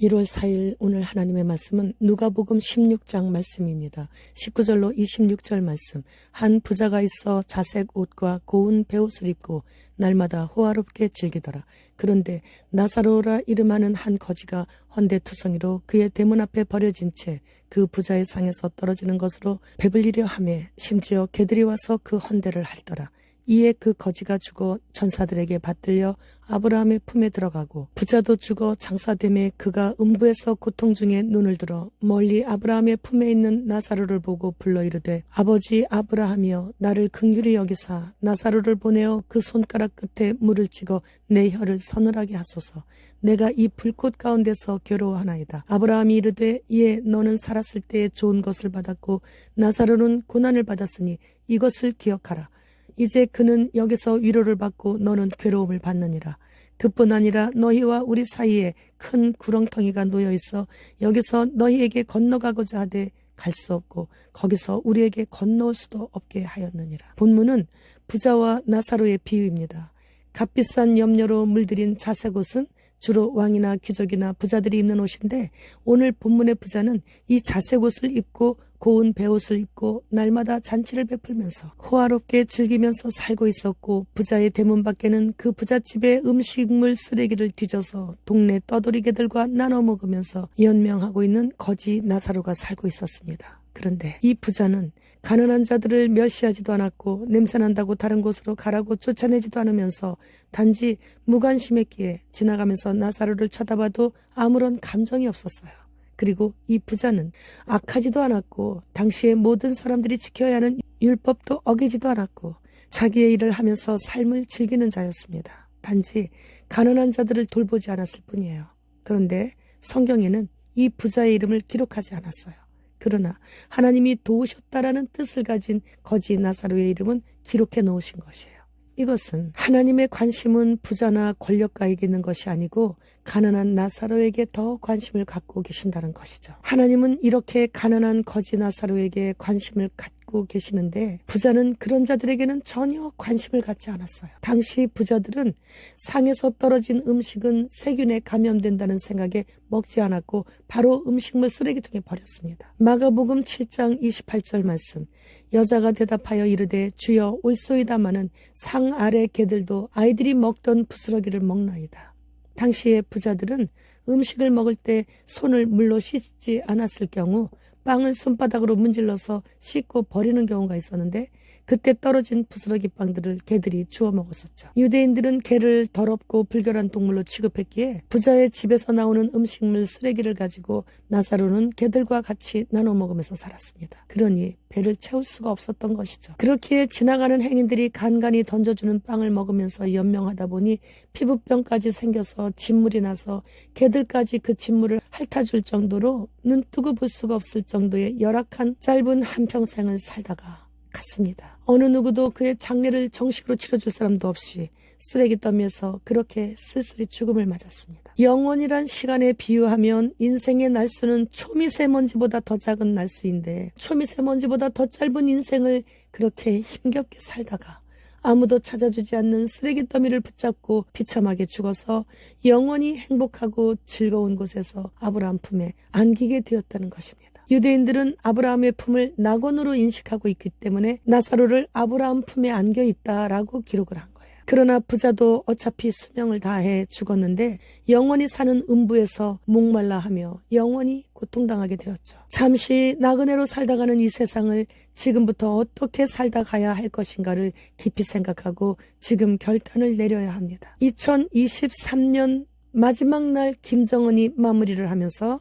1월 4일 오늘 하나님의 말씀은 누가복음 16장 말씀입니다. 19절로 26절 말씀. 한 부자가 있어 자색 옷과 고운 베옷을 입고 날마다 호화롭게 즐기더라. 그런데 나사로라 이름하는 한 거지가 헌데투성이로 그의 대문 앞에 버려진 채 그 부자의 상에서 떨어지는 것으로 배불리려 하매 심지어 개들이 와서 그 헌데를 핥더라. 이에 그 거지가 죽어 천사들에게 받들려 아브라함의 품에 들어가고 부자도 죽어 장사됨에 그가 음부에서 고통 중에 눈을 들어 멀리 아브라함의 품에 있는 나사로를 보고 불러 이르되 아버지 아브라함이여 나를 긍휼히 여기사 나사로를 보내어 그 손가락 끝에 물을 찍어 내 혀를 서늘하게 하소서. 내가 이 불꽃 가운데서 괴로워하나이다. 아브라함이 이르되 예 너는 살았을 때에 좋은 것을 받았고 나사로는 고난을 받았으니 이것을 기억하라. 이제 그는 여기서 위로를 받고 너는 괴로움을 받느니라. 그뿐 아니라 너희와 우리 사이에 큰 구렁텅이가 놓여 있어 여기서 너희에게 건너가고자 하되 갈 수 없고 거기서 우리에게 건너올 수도 없게 하였느니라. 본문은 부자와 나사로의 비유입니다. 값비싼 염료로 물들인 자색 옷은 주로 왕이나 귀족이나 부자들이 입는 옷인데 오늘 본문의 부자는 이 자색 옷을 입고 고운 베옷을 입고 날마다 잔치를 베풀면서 호화롭게 즐기면서 살고 있었고 부자의 대문 밖에는 그 부잣집의 음식물 쓰레기를 뒤져서 동네 떠돌이개들과 나눠 먹으면서 연명하고 있는 거지 나사로가 살고 있었습니다. 그런데 이 부자는 가난한 자들을 멸시하지도 않았고 냄새난다고 다른 곳으로 가라고 쫓아내지도 않으면서 단지 무관심했기에 지나가면서 나사로를 쳐다봐도 아무런 감정이 없었어요. 그리고 이 부자는 악하지도 않았고 당시의 모든 사람들이 지켜야 하는 율법도 어기지도 않았고 자기의 일을 하면서 삶을 즐기는 자였습니다. 단지 가난한 자들을 돌보지 않았을 뿐이에요. 그런데 성경에는 이 부자의 이름을 기록하지 않았어요. 그러나 하나님이 도우셨다라는 뜻을 가진 거지 나사로의 이름은 기록해 놓으신 것이에요. 이것은 하나님의 관심은 부자나 권력가에게 있는 것이 아니고 가난한 나사로에게 더 관심을 갖고 계신다는 것이죠. 하나님은 이렇게 가난한 거지 나사로에게 관심을 갖고 계시는데 부자는 그런 자들에게는 전혀 관심을 갖지 않았어요. 당시 부자들은 상에서 떨어진 음식은 세균에 감염된다는 생각에 먹지 않았고 바로 음식물 쓰레기통에 버렸습니다. 마가복음 7장 28절 말씀. 여자가 대답하여 이르되 주여 올소이다마는 상 아래 개들도 아이들이 먹던 부스러기를 먹나이다. 당시의 부자들은 음식을 먹을 때 손을 물로 씻지 않았을 경우 빵을 손바닥으로 문질러서 씻고 버리는 경우가 있었는데 그때 떨어진 부스러기 빵들을 개들이 주워 먹었었죠. 유대인들은 개를 더럽고 불결한 동물로 취급했기에 부자의 집에서 나오는 음식물 쓰레기를 가지고 나사로는 개들과 같이 나눠 먹으면서 살았습니다. 그러니 배를 채울 수가 없었던 것이죠. 그렇기에 지나가는 행인들이 간간히 던져주는 빵을 먹으면서 연명하다 보니 피부병까지 생겨서 진물이 나서 개들까지 그 진물을 핥아줄 정도로 눈뜨고 볼 수가 없을 정도의 열악한 짧은 한평생을 살다가 갔습니다. 어느 누구도 그의 장례를 정식으로 치러줄 사람도 없이 쓰레기 더미에서 그렇게 쓸쓸히 죽음을 맞았습니다. 영원이란 시간에 비유하면 인생의 날수는 초미세먼지보다 더 작은 날수인데 초미세먼지보다 더 짧은 인생을 그렇게 힘겹게 살다가 아무도 찾아주지 않는 쓰레기 더미를 붙잡고 비참하게 죽어서 영원히 행복하고 즐거운 곳에서 아브라함 품에 안기게 되었다는 것입니다. 유대인들은 아브라함의 품을 낙원으로 인식하고 있기 때문에 나사로를 아브라함 품에 안겨 있다라고 기록을 한 거예요. 그러나 부자도 어차피 수명을 다해 죽었는데 영원히 사는 음부에서 목말라하며 영원히 고통당하게 되었죠. 잠시 나그네로 살다가는 이 세상을 지금부터 어떻게 살다 가야 할 것인가를 깊이 생각하고 지금 결단을 내려야 합니다. 2023년 마지막 날 김정은이 마무리를 하면서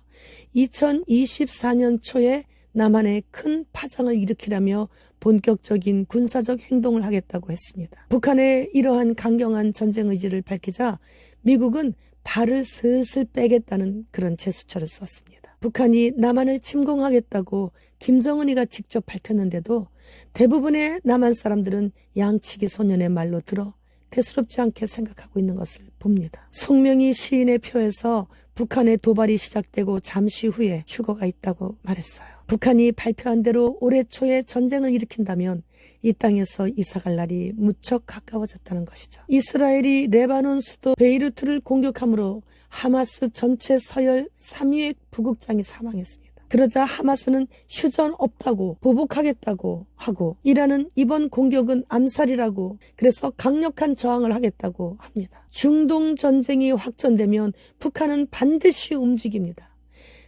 2024년 초에 남한에 큰 파장을 일으키라며 본격적인 군사적 행동을 하겠다고 했습니다. 북한의 이러한 강경한 전쟁 의지를 밝히자 미국은 발을 슬슬 빼겠다는 그런 제스처를 썼습니다. 북한이 남한을 침공하겠다고 김정은이가 직접 밝혔는데도 대부분의 남한 사람들은 양치기 소년의 말로 들어 대수롭지 않게 생각하고 있는 것을 봅니다. 송명희 시인의 표에서 북한의 도발이 시작되고 잠시 후에 휴거가 있다고 말했어요. 북한이 발표한 대로 올해 초에 전쟁을 일으킨다면 이 땅에서 이사갈 날이 무척 가까워졌다는 것이죠. 이스라엘이 레바논 수도 베이루트를 공격함으로 하마스 전체 서열 3위의 부국장이 사망했습니다. 그러자 하마스는 휴전 없다고 보복하겠다고 하고 이라는 이번 공격은 암살이라고 그래서 강력한 저항을 하겠다고 합니다. 중동 전쟁이 확전되면 북한은 반드시 움직입니다.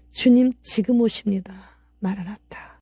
주님 지금 오십니다. 마라나타.